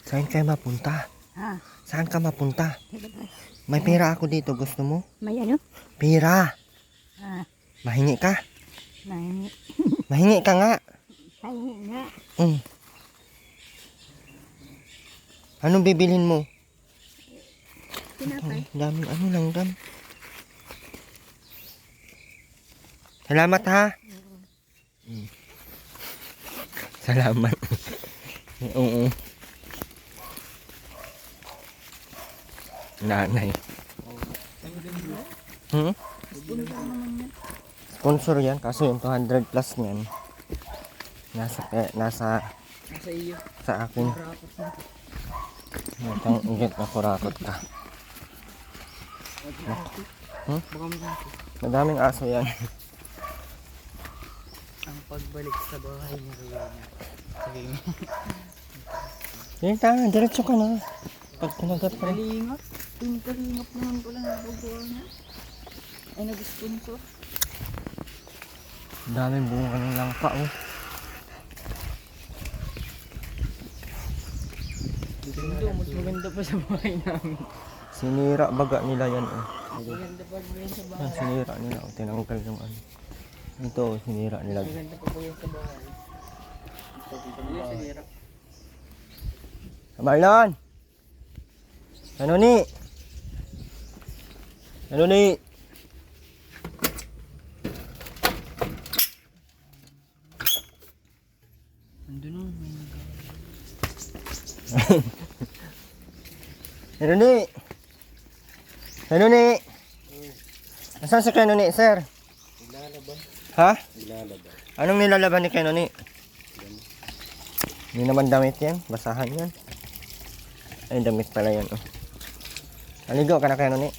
Saan kayo mapunta? Ha? Saan ka mapunta? May pera ako dito. Gusto mo? May ano? Pera. Ah, Mahingi ka? may Mahingi ka nga. pahingi nga. Anong bibilhin mo? Tinapay. Daming ano lang dam. Salamat ha. Salamat. Oo. Nanay. Sponsor yan, kaso yung 200 plus niyan nasa iyo. sa akin. Matang igit na kurakot ka. Baka mo Madaming aso yan. ang pagbalik sa bahay ni Rowena. Sige nga. Sige ka, diretso ka na. Pag kinagat ka na. Kalingap. Yung kalingap naman pala nagagawa niya. Ay nag-sponsor. Daming bunga ng langka oh. Ito, mas maganda pa sa bahay namin. Sinira baga nila yan oh. Maganda pa rin sa bahay. Sinira nila oh. Tinanggal yung ano. Ito oh, sinira nila. Maganda pa rin sa bahay. Sinira. Marlon! Ano ni? Ano ni? Ando na. Ano ni? Ano ni? Nasaan si Kenoni, sir? Nilalaban. Ha? Nilalaban. Anong nilalaban ni Kenoni? Hindi naman damit yan. Basahan yan. Ay, damit pala yan. Oh. Naligo ka na Kenoni?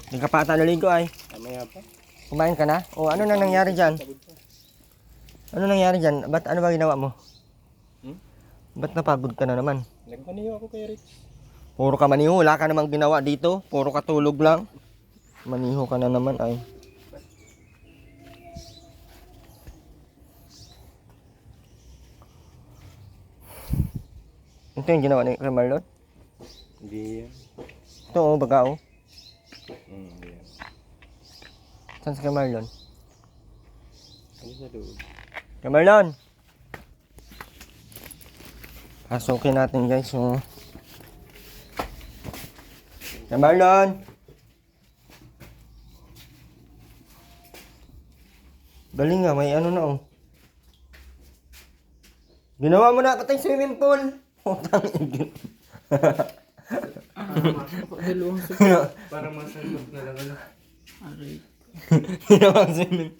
Hindi ka pa ata naligo ay. Mamaya pa. Kumain ka na? O ano na nangyari dyan? Ano nangyari dyan? Ba't ano ba ginawa mo? Ba't napagod ka na naman? Nagpaniyo ako kay Rich. Puro ka maniho. Wala ka namang ginawa dito. Puro ka tulog lang. Maniho ka na naman ay. Ito yung ginawa ni Kuya Marlon? Hindi yan. Ito oh, baga oh. Hindi yan. Saan si Kuya Marlon? Ano sa loob? Kuya Marlon! Pasukin natin guys oh. Kuya Marlon! Galing nga, may ano na oh. Ginawa mo na patay swimming pool. Utang igit. Dalawang para masagot na lang ano. Aray. Ginawa ang swimming.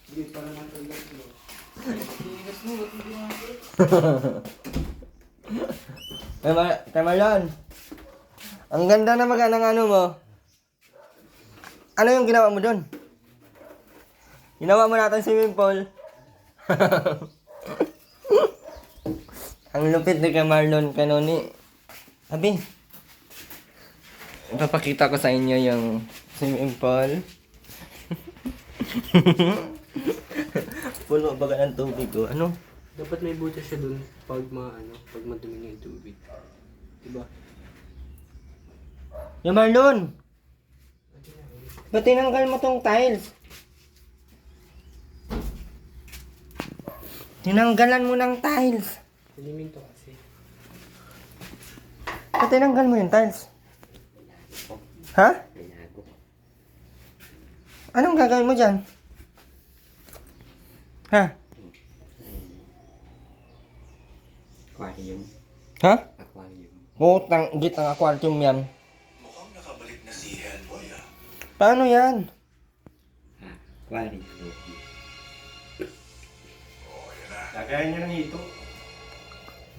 Hindi para masagot mo. Tigas mo, ba't hindi masagot? Kuya Marlon. Ang ganda na ng ano mo. Ano yung ginawa mo doon? Ginawa mo natin swimming pool. Ang lupit ni Kuya Marlon Kenoni. Abi, ipapakita ko sa inyo yung swimming pool. Puno baga ng tubig ko. Ano? Dapat may butas siya dun pag pag madumi na yung tubig. Diba? Kuya Marlon! Ba't tinanggal mo tong tiles? Tinanggalan mo ng tiles. Elemento kasi. Ba't tinanggal mo yung tiles? Ha? Anong gagawin mo dyan? Ha? Aquarium. Ha? Aquarium. Putang git ang aquarium yan. Mukhang nakabalik na si Hellboy ah. Paano yan? Aquarium. Oh, yan na. Lagayan niya ng hito.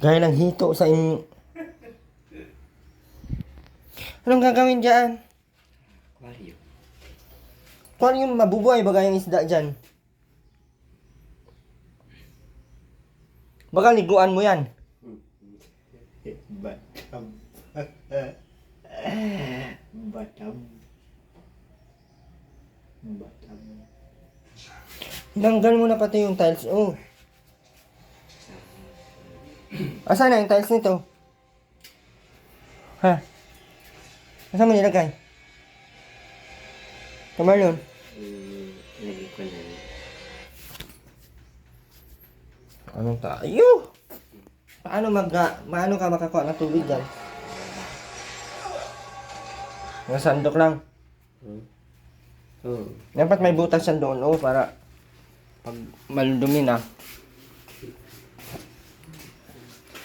Gaya ng hito sa inyo. Anong gagawin dyan? Aquarium. Kung yung mabubuhay ba yung isda dyan? Baka liguan mo yan. Batam. Batam. Batam. Tinanggal mo na pati yung tiles. Oh. Asan na yung tiles nito? Ha? Asan mo nilagay? Kamarlon? Lagi ko na. Anong tayo? Paano ka makakuha ng tubig dyan? Yung sandok lang. Oo. Dapat may butas yan doon, para pag maludumi na.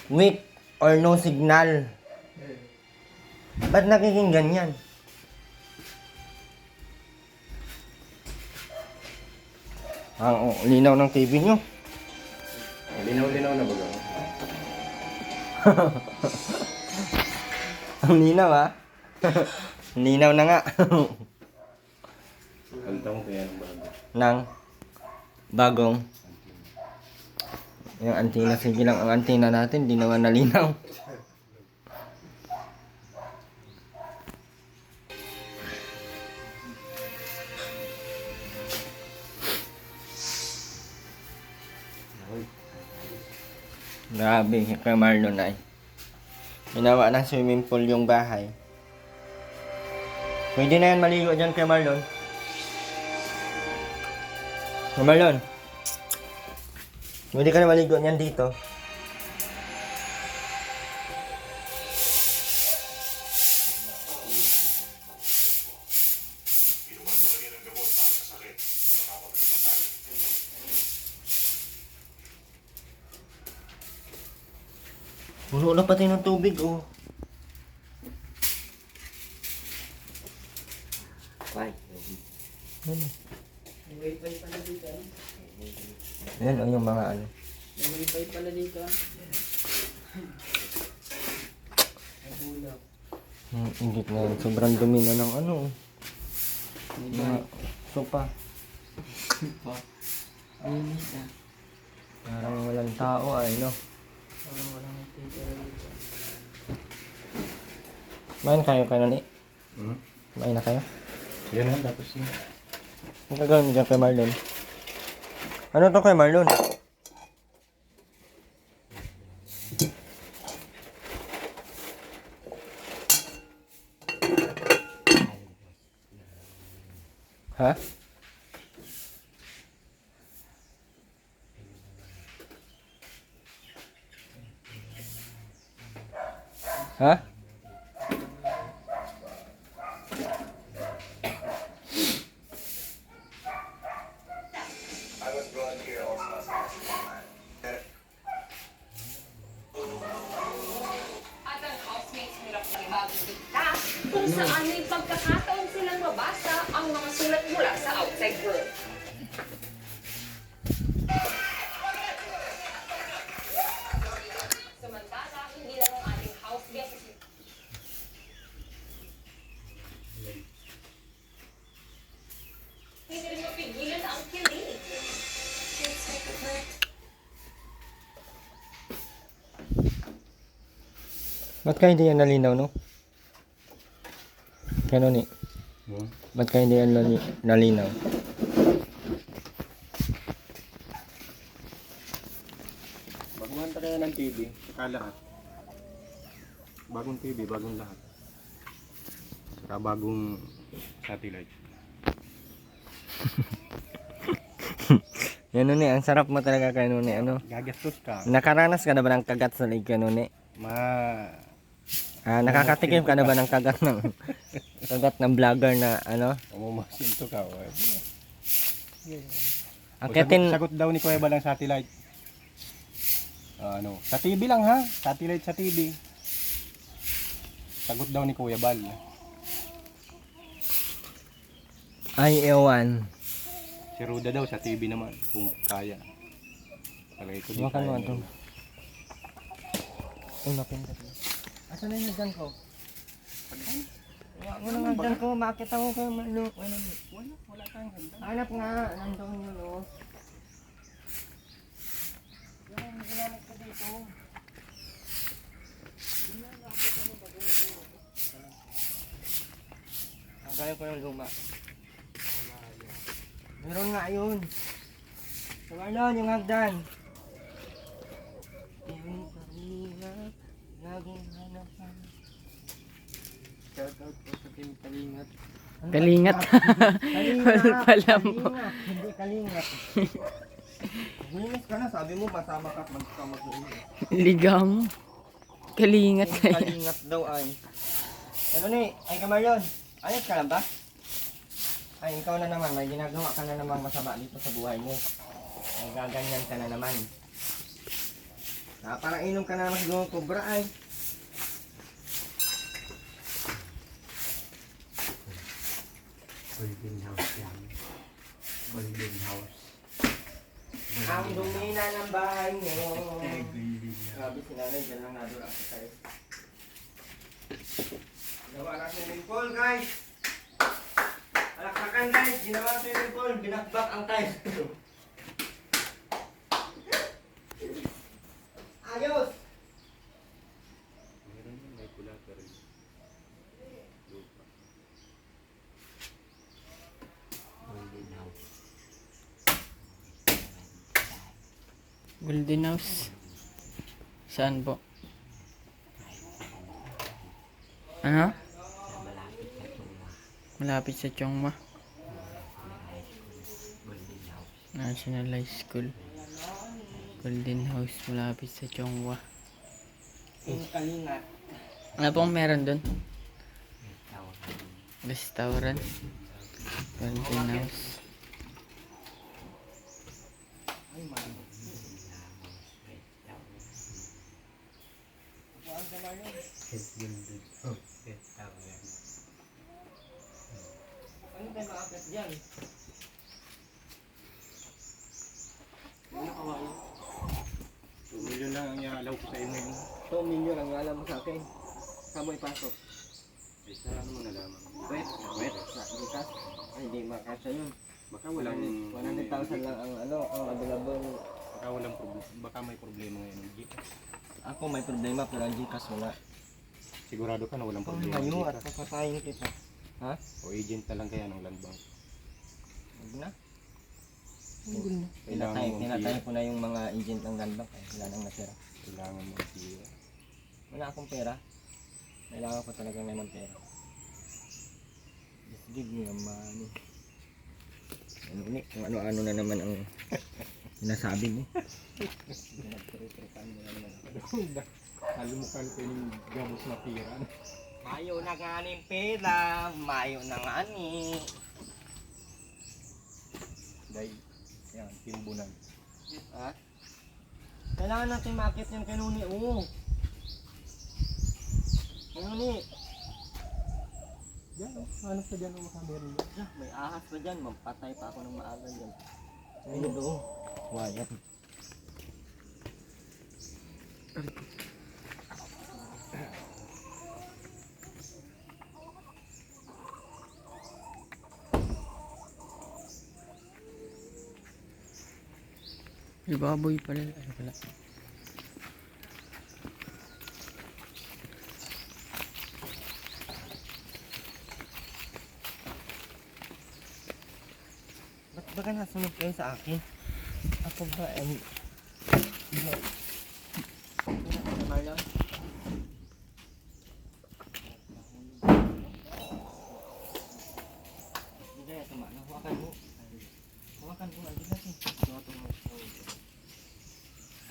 Weak or no signal. Ba't nagiging ganyan? Ang linaw ng TV nyo. Linaw-linaw na ba? Ang linaw, ha? Linaw na nga. Kanta mo kaya ng bago. Nang bagong yung antina, sige lang ang antina natin, di naman nalinaw. Grabe, kay Marlon ay ginawa ng swimming pool yung bahay. Pwede na yan maligo dyan kay Marlon. Kay Marlon, pwede ka na maligo niyan dito. Inuman mo lagi ng gamot para sa sakit. Nakakapagmasal. Puno na pati ng tubig, Ay. May wifi pala dito. Yan, yung mga ano. May wifi pala dito. Ay, bulak. Ingit na yan. Sobrang dumi na ng ano. Mga sopa. Linis na. Parang walang tao ay, no? Parang walang nagtitira dito. Main kayo ni? Main na kayo? Yan na, tapos yun. Ang gagawin mo dyan kay Marlon? Ano to kay Marlon? Ha? Ha? I was brought here also as At ang housemates hirap na ibagong ligtas kung saan may pagkakataon silang mabasa ang mga sulat mula sa outside world. Samantala, hindi lang ang ating house guests. Hindi rin mapigilan ang kilig. It's like a bird. Ba't ka hindi yan nalinaw, no? Kano ni? Ba't ka hindi yan nalinaw? Baguhan pa kaya ng TV, saka lahat. Bagong TV, bagong lahat. Saka bagong satellite. Yan ni, ang sarap mo talaga kay ni, ano? Gagastos ka. Nakaranas ka na ba ng kagat sa leg kay ni? Nakakatikim ka na ba ng kagat ng vlogger na ano? Umumasin to ka. Akitin, Sagot daw ni Kuya Bal ang satellite. Sa TV lang ha. Satellite sa TV. Sagot daw ni Kuya Bal. ay ewan. Si Ruda daw sa TV naman kung kaya. Palagay ko di Makan mo kaya ito. niya. Ay, mapindat na. Asan na yung hagdan ko? Wala mo ng hagdan ko, makita mo ko malo. Wala tayong handa. Hanap nga, nandoon yun o. Yan, ginamit ko dito. Kagaya ko ng luma. Meron nga yun. So, ano, yung hagdan. laging hanap sana. Shoutout po sa Team Kalingat. Kalingat. Wala pala mo. Kalingat, hindi Kalingat. Linis ka na, sabi mo masama ka at magkamagulo. Ligaw mo. Kalingat Team kaya. Kalingat daw ay. Ano ni? Ay Kamarlon, ayos ka lang ba? Ay, ikaw na naman, may ginagawa ka na namang masama dito sa buhay mo. Ay, gaganyan ka na naman. Parang inom ka na naman siguro ng kubra ay. Golden house yan. Golden house. Ang dumi na ng bahay mo. Grabe si nanay, dyan lang nadura ako tayo. Ginawa na swimming pool guys. Alaksakan guys, ginawa na swimming pool. Binakbak ang tiles. Ayos! Meron yun, may pula pero lupa. Golden house. Golden House. Saan po? Ano? Malapit sa Chongma. National High School. Golden House malapit sa Chongwa. Team Kalingat. Ano pong meron dun? Restaurant. Golden House. Ay man. Ano tayo maakit dyan? Ano kawain? 2 million lang ang ialaw ko sa inyo ngayon. 2 million ang alam mo sa akin. Saan mo ipasok? Ay, saan mo nalaman? Wait. Sa Lucas? Ay, hindi makasya yun. Baka walang 100,000 lang ang ang available. Baka walang problema. Baka may problema ngayon ng Gcash. Ako may problema pero ang Gcash wala. Sigurado ka na walang problema ng Ngayon at Gcash. papatayin kita. Ha? O agent na lang kaya ng land bank. Huwag na. Kailangan mo Tinatay ko na yung mga agent ng land bank. Wala nang natira. Kailangan mo siya. Wala akong pera. Kailangan ko talaga na ng pera. Just give me your money. Ano ni? Kung ano-ano na naman ang sinasabi mo. Pinagpiritrikan mo na naman ako. Kalumukan ko yung gamos na tira. Mayo na nga ni pera. Mayo na nga ni. Dahil, yan, timbunan. Ha? Kailangan natin makit yung kanuni. Oo. Kanuni. Yan, hanap ka dyan ang makameron dyan. Ah, may ahas pa dyan. Mampatay pa ako ng maaga dyan. Ayun doon. Wayan. Baboy pala. Ano pala? Ba't ba ka nasunod kayo sa akin? Ako ba ay... Marlon? Hindi kaya tumana. Hawakan mo. Hawakan mo. Hindi natin.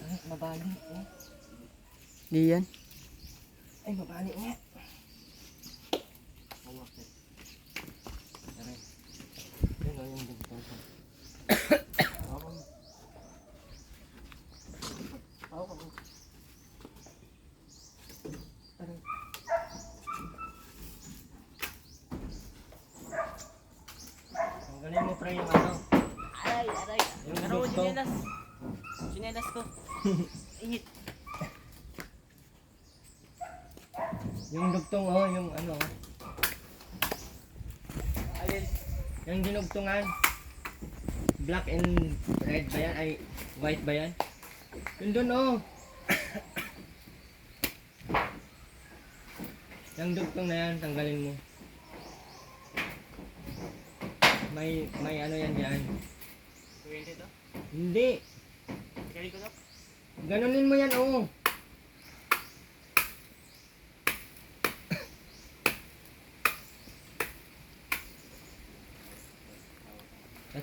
Ay, mabali. Eh. Di yan. Ay, mabali nga. Hawakan. Tara. Yun o, yung dito. Hawakan mo. Hawakan mo. Tara. Tanggalin mo pre yung ano. Aray. Yung dugtong. Sinelas ko. Init. Yung dugtong oh, yung ano. Alin? Yung dinugtungan. Black and red ba yan? Ay, white ba yan? Yun dun oh. Yung dugtong na yan, tanggalin mo. May ano yan dyan. Kuwente to? Hindi. Galing ko to? Ganunin mo yan oh.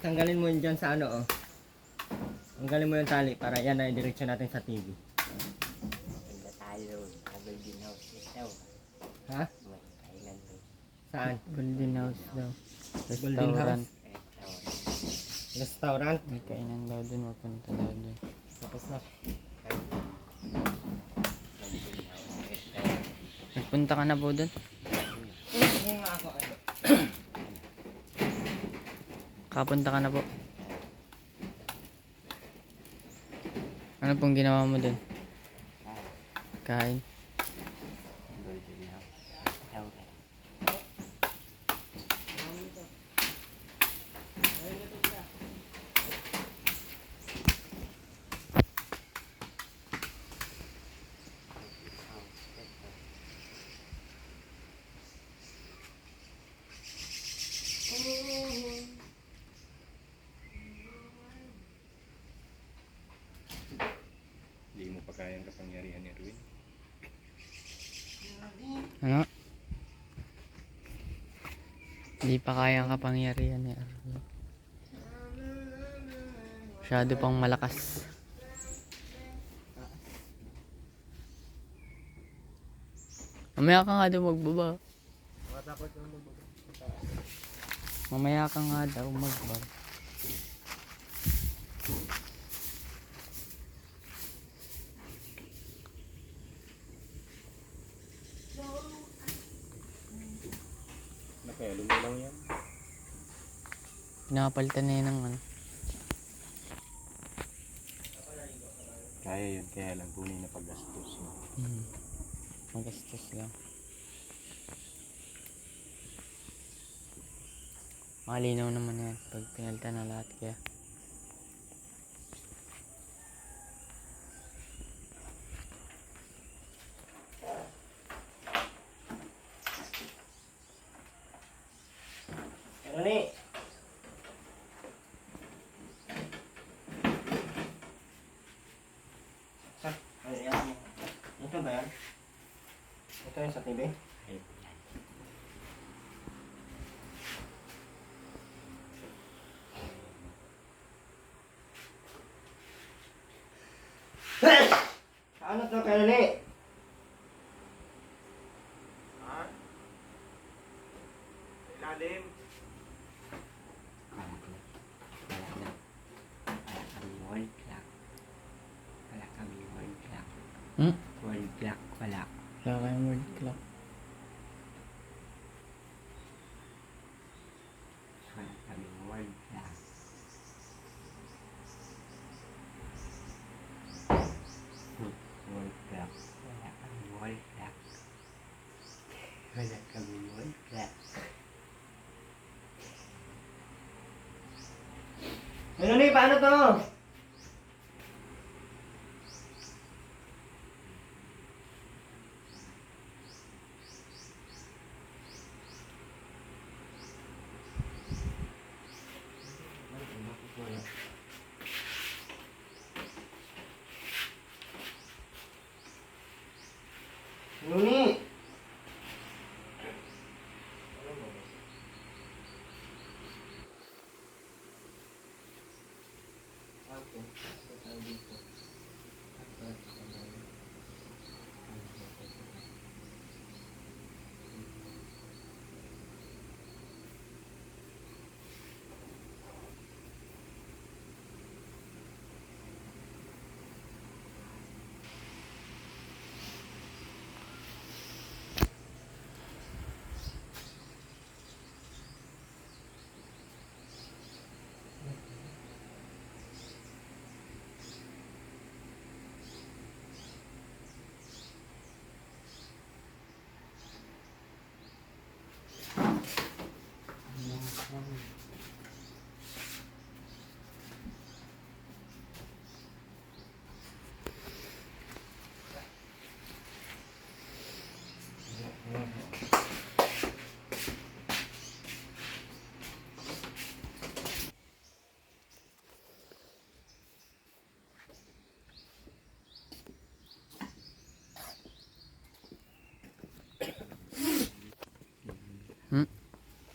tanggalin mo yun dyan sa ano, oh. Tanggalin mo yung tali para yan ay direksyon natin sa TV. Ha? Saan? Golden House daw. Golden Restaurant. Restaurant? May kainan daw dun. Mapunta daw dun. Tapos na. Nagpunta ka na po dun? Hindi nga ako. Kapunta ka na po. Ano pong ginawa mo dun? Kain. Hindi mo pa kayang kapangyarihan ni Erwin. Ano? Hindi pa kayang kapangyarihan ni Arvin. Masyado pang malakas. Mamaya ka nga daw magbaba. Mamaya ka nga daw magbaba. Kaya lumilang yan. Pinapalitan na yun ng ano. Kaya yun, kaya lang tunay na paggastos. No? Magastos lang. Malinaw naman yan pag pinalitan na lahat kaya. Ano ni? Ayan. Ito ba yan? Ito yung sa TV? Ano to kaya ni? Ilalim. Hmm? Wall clock, wala. Wala kayong word clock. Wala kami wall clock. Wall clock. Wala kami wall clock. Wala kami wall clock. Ano ni? Paano to? Ano ni?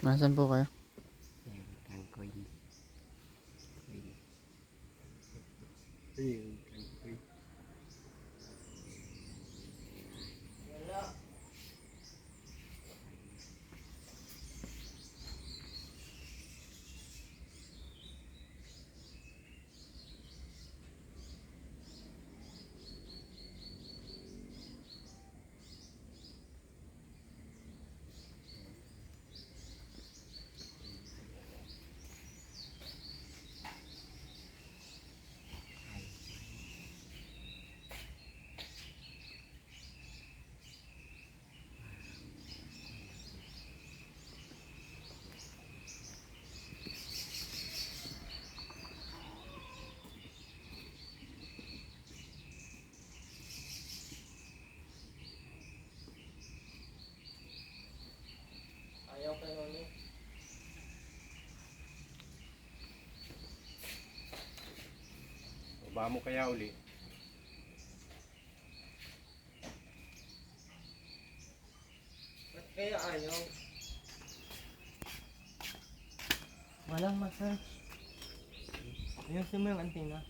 Nasaan po kayo? Baba mo kaya uli. Ba't kaya ayaw? Walang massage. Ayusin mo yung antenna.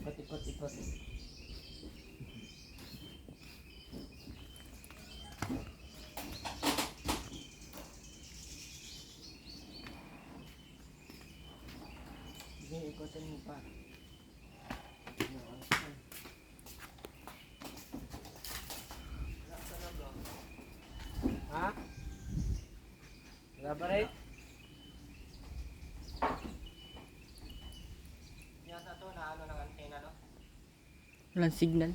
Ikot. Sige, ikotin mo pa. Ha? Wala ba rin? Yata to na ano ng antena, no? Walang signal.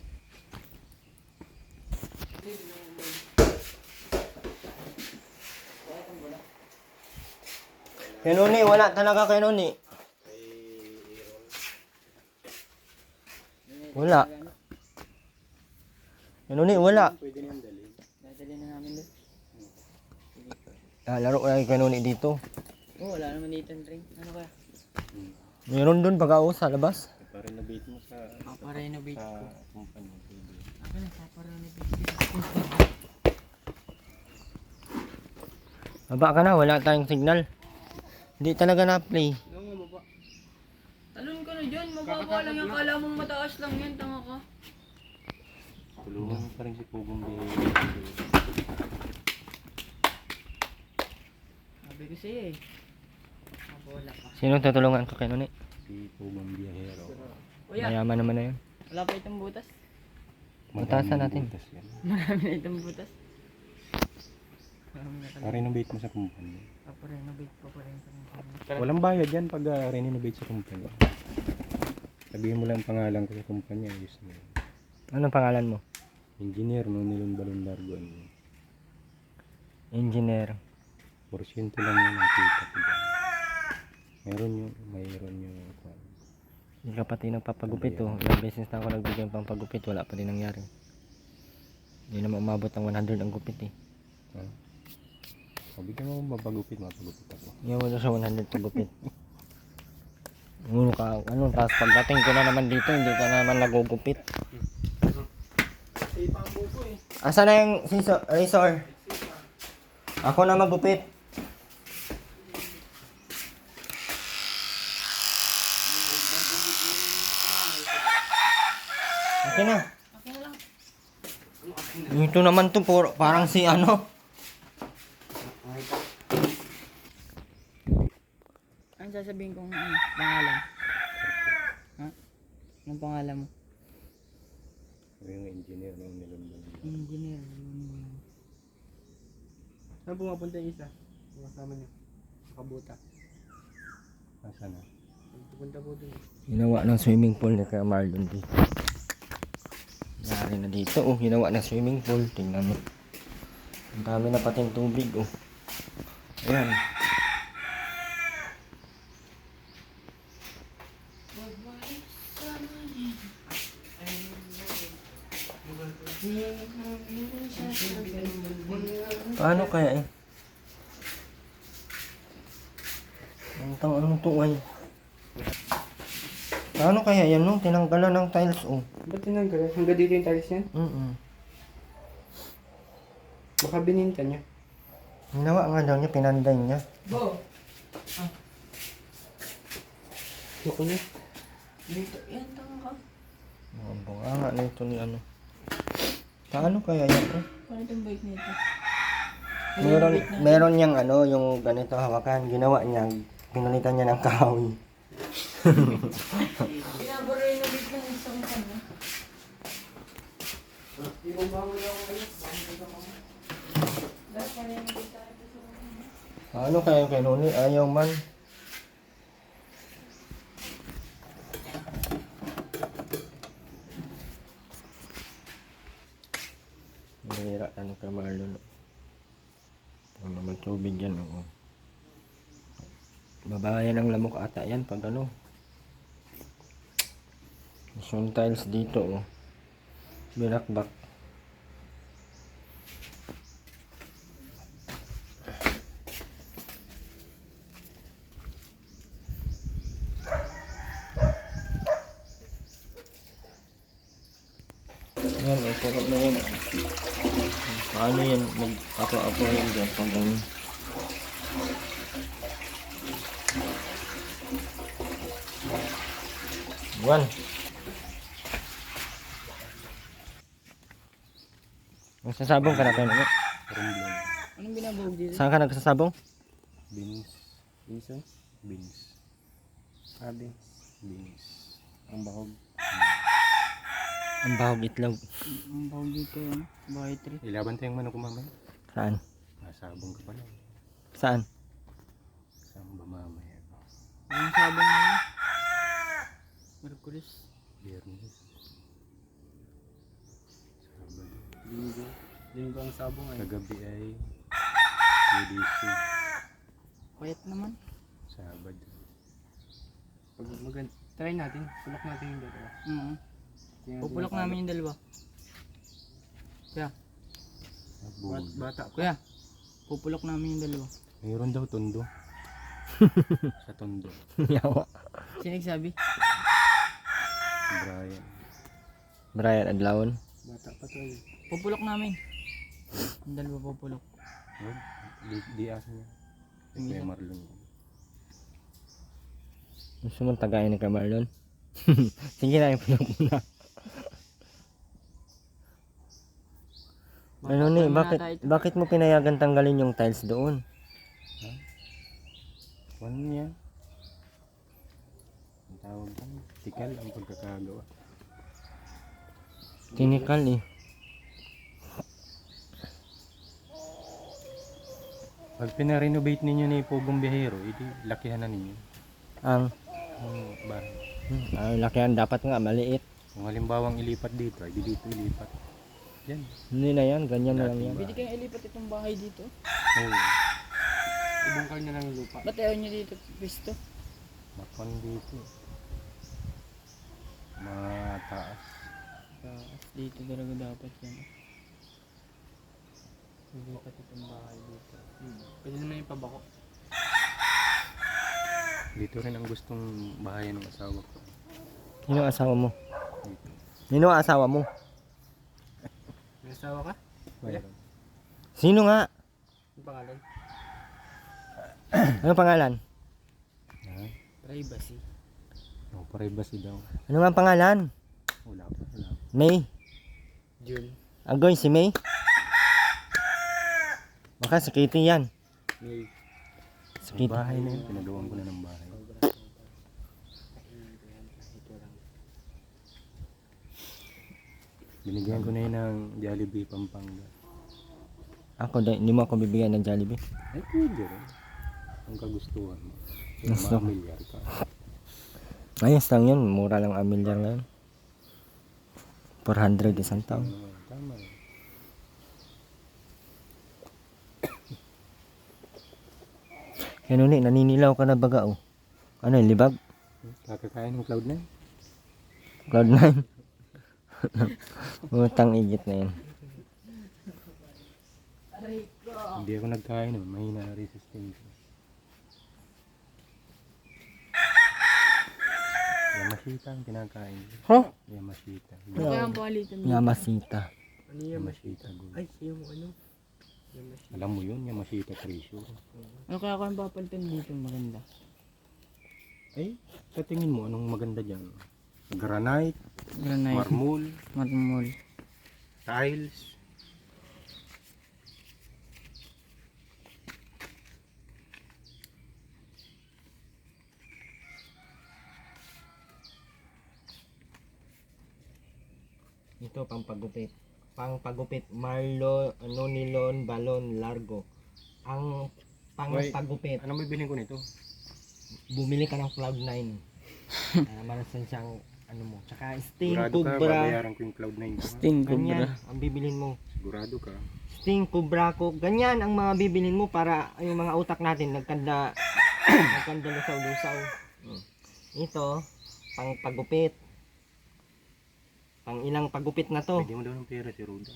Kenoni, wala talaga Kenoni. Wala. Kenoni, wala. Pwede na yung dalhin. Dadali na namin doon. Laro ko lang Kenoni dito. Oh, wala naman dito yung ring. Ano kaya? Meron dun pag-aos sa labas. Pa-renovate mo sa Paparenovate sa ko. kumpanya. Pwede. Ako na, paparenovate ko. Baba ka na, wala tayong signal. Hindi talaga na-play. Talon ka na dyan, mababa lang yan. Kala mong mataas lang yan, tanga ka. Tulungan mo pa rin si Pugong Bihero. Sabi ko sa'yo eh. Mabola ka. Sino tutulungan ko Kenoni? Si Pugong Bihero. Kuya, Mayaman naman na yun. wala pa itong butas. Butasan natin. Butas yan. Marami na itong butas. Marami na talaga. Pa-renovate mo sa kumpanya. Paparenovate ko pa rin sa mga. Walang bayad yan pag renovate sa kumpanya. Sabihin mo lang ang pangalan ko sa kumpanya. Ayos na yun. Anong pangalan mo? Engineer no Nilon Largon. Engineer. Porsyento lang yun ang kita ko dyan. Mayroon yung Hindi ka pati nagpapagupit oh. Ilang beses na ako nagbigay ng pampagupit, wala pa din nangyari. Hindi naman umabot ng 100 ang gupit eh. Sabi ka mo mapagupit ako. Yung wala sa 100 pagupit. Tapos pagdating ko na naman dito, hindi ka naman nagugupit. Asa na yung razor? Ako na magupit. Okay na. Ito naman to, parang si ano. Ano sasabihin kong pangalan? Ha? Anong pangalan mo? Yung engineer no Nilon Largon. Engineer. Saan pumapunta yung isa? Kasama niyo. Sa kabuta. Asa na? Pupunta po dun. Ginawa ng swimming pool ni Kuya Marlon dito. Nari na dito, oh, ginawa ng swimming pool. Tingnan mo. Ang dami na pating tubig, oh. Ayan. Paano kaya eh? Anong tuway? Paano kaya yan no? Tinanggalan ng tiles oh. Ba't tinanggal? Hanggang dito yung tiles niya? Baka bininta niya. Ginawa nga daw niya, pinanday niya. Loko niya. Dito, yan, tanga ka. Mga bunganga na ito ni ano. Paano kaya yan eh? Paano itong bike nito? Meron niyang ano, yung ganito hawakan. Ginawa niya, pinalitan niya ng kahoy. Pinaparenovate ng isang kanya. Paano kaya kay Noni? Ayaw man. Mahira ano ka Marlon. Ang naman tubig yan oo. Babayan ng lamok ata yan pag ano. Yung tiles dito oh. Binakbak. Yan, puro na yan. Paano yan? Magpapa-apo yan dyan pag ganyan. Buwan. Nagsasabong ka na kayo naman. Rumblong. Anong binabawag dito? Saan ka nagsasabong? Beans. Biso. Beans. Sabi. Beans. Ang bahog. Ang bahog itlog. Ang bawag dito, ano? Bahay tree. Ilaban tayong manok ko mamaya. Saan? Nasabong ka pala. Saan? Saan ba mamaya? Anong sabong mo yun? Merkulis. Biyernes. Sabado. Linggo ang sabong Kagabi ay UDC. Payat naman. Sabado. Pag try natin. Pulak natin yung dalawa. Pupulok namin yung dalawa. Bugol. Bata. Kuya, pupulok namin yung dalawa. Mayroon daw tondo. Sa tondo. Yawa. Sino nagsabi? Brian. Brian Adlawon. Bata pa to. Pupulok namin. Yung dalawa pupulok. Oh, di asa niya. Ang Kuya isa. Marlon. Gusto mong tagayin ni Kamarlon? Sige na, ipulak mo na. Ano ni, bakit mo pinayagan tanggalin yung tiles doon? Ano niya? Ang tawag ko. Tikal ang pagkakagawa. Tinikal eh. Pag pinarenovate ninyo ni Pogong Bihero, edi lakihan na ninyo. Ang Bahay. lakihan dapat nga, maliit. Kung halimbawang ilipat dito, edi dito ilipat. Yan. Hindi na yan, ganyan na lang yan. Pwede kayong ilipat itong bahay dito. Oh, Ibangkal na lang yung lupa. Ba't ayaw nyo dito, pisto? makon dito. Mataas. Dito talaga dapat yan. Ilipat itong bahay dito. Pwede naman yung pabako. Dito rin ang gustong bahayan ng asawa ko. Sino ang asawa mo? Dito. Sino ang asawa mo? May asawa ka? Mayroon. Sino nga? Ang pangalan? Ano pangalan? Ha? Privacy. Oh, privacy daw. Ano nga ang pangalan? Wala pa. Wala pa. May? June. Agoy, si May? Baka si Kitty yan. May. Si Yung Kitty. bahay na yun, pinagawan ko na ng bahay. Binigyan ko na yun ng Jollibee Pampanga. Ako, hindi mo ako bibigyan ng Jollibee. Ay, pwede rin. Ang kagustuhan mo. Gusto ko. Mamilyar ka. Ayos lang yun, mura lang ang milyar ngayon. 400 isang taon. Tama. Kaya nun naninilaw ka na baga oh. Ano yung libag? Kakakain ng Cloud9. Cloud9. Utang igit na yun. Hindi ako nagkain nun. Mahina na resistance. Yamashita ang kinakain. Huh? Yamashita. Ano kaya ang palitan mo? Yamasita. Ano yung Yamashita gold. Ay, yung ano? Alam mo yun, Yamashita treasure. Ano kaya kung papalitan dito maganda? Ay, sa tingin mo, anong maganda dyan? Granite, Granite. marmol, Marmol. tiles. Ito pampagupit. Pangpagupit Marlo, nonilon, balon, largo. Ang pangpagupit, Anong bibilin ko nito? bumili ka ng Cloud9. Marasan siyang ano mo. Tsaka Sting Sigurado ka, Cobra. babayaran ko yung Cloud9 ko. ha? Sting Ganyan ang bibilin mo. Sigurado ka. Sting Cobra ko. Ganyan ang mga bibilin mo para yung mga utak natin nagkanda lusaw-lusaw. Ito, pangpagupit. Pang ilang pagupit na to. Bigyan mo daw ng pera si Ruda.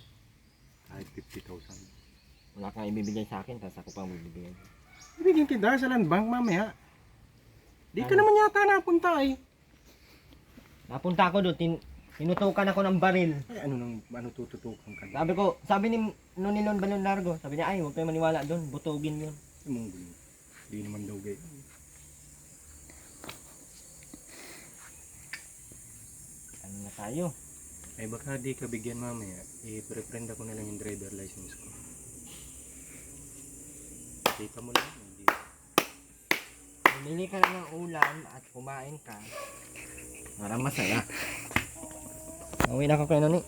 Kahit 50,000. Wala kang ibibigay sa akin, tapos ako pang bibigyan. Ibigyan kita sa land bank mamaya. Di ka naman yata napunta eh. Napunta ako doon, Tinutukan ako ng baril. Ay, ano tututukan ka? Sabi ni Nonilon Balon Largo, sabi niya, ay, huwag kayo maniwala doon, butugin yun. Munggulo. Hindi naman daw gay. Ano na tayo? Ay baka di ka bigyan mamaya. I-preprend ako na lang yung driver license ko. Kita mo lang. Hindi. Bumili ka na ng ulam at kumain ka. Para masaya. Uwi na ako kay Noni.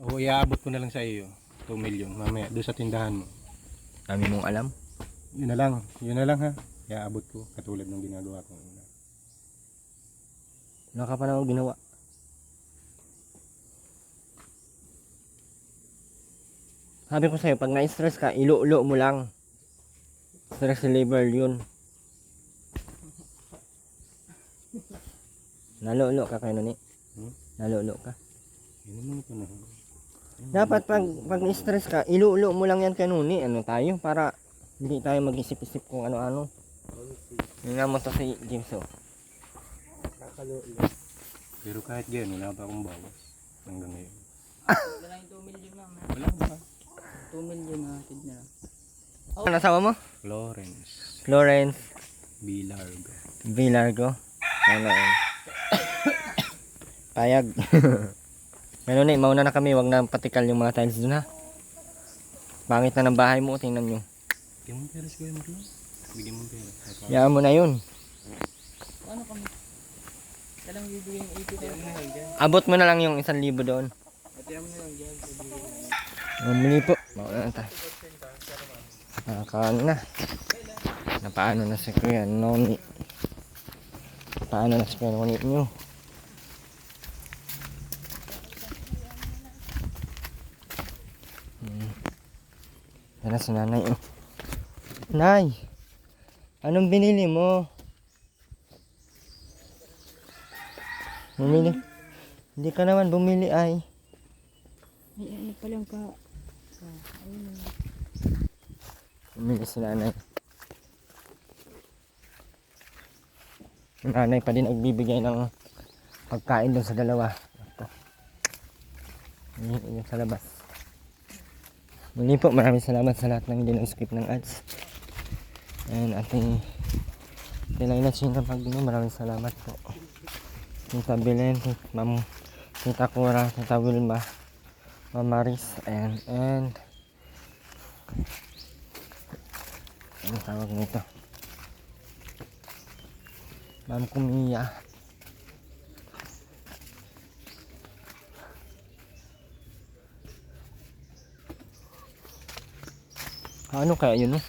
Oo, iaabot ko na lang sa iyo. 2 million mamaya doon sa tindahan mo. Dami mong alam. Yun na lang ha. Iaabot ko katulad ng ginagawa ko una. Wala ka pa na ako ginawa. Sabi ko sa'yo, pag na-stress ka, ilo-ulo mo lang. Stress reliever yun. Nalo-ulo ka kay Noni. Nalo-ulo ka. Yun naman ito na. Dapat pag na-stress ka, ilo-ulo mo lang yan kay Noni. Ano tayo? Para hindi tayo mag-isip-isip kung ano-ano. Nga mo to si James, oh. Pero kahit ganyan, wala pa akong bawas. Hanggang ngayon. Wala yung 2 million na. Wala pa. 2 million na. Tid na lang. Ano asawa mo? Florence. Florence Bilargo. Villargo. Ano yun? Payag. Ngayon eh, mauna na kami. Wag na patikal yung mga tiles dun ha. Pangit na ng bahay mo. Tingnan nyo. Bigyan mo pera siguro mo doon. Bigyan mo pera. Yaan mo na yun. Ano kami? Kailang bibigyan yung 80 tayo. Abot mo na lang yung 1,000 doon. Bumili po. Mauna na tayo. Nakakaano na. Napaano na si Kuya Noni. Paano na si Kuya Noni nyo. Yan si nanay. Oh. Nay! Anong binili mo? Bumili? Hindi ka naman bumili ay. Ay, ano pa lang ka. Ayun. Bumili si nanay. Nanay pa din nagbibigay ng pagkain doon sa dalawa. Ito. Yun sa labas. Muli po, maraming salamat sa lahat ng hindi nag-skip ng ads. And ating Tilayla Chino Pagdino, maraming salamat po. Tita Belen, Ma'am Tita Cora, Tita Wilma, Ma'am Maris, and ano tawag nito? Ma'am Kumiya. Ano kaya yun, no?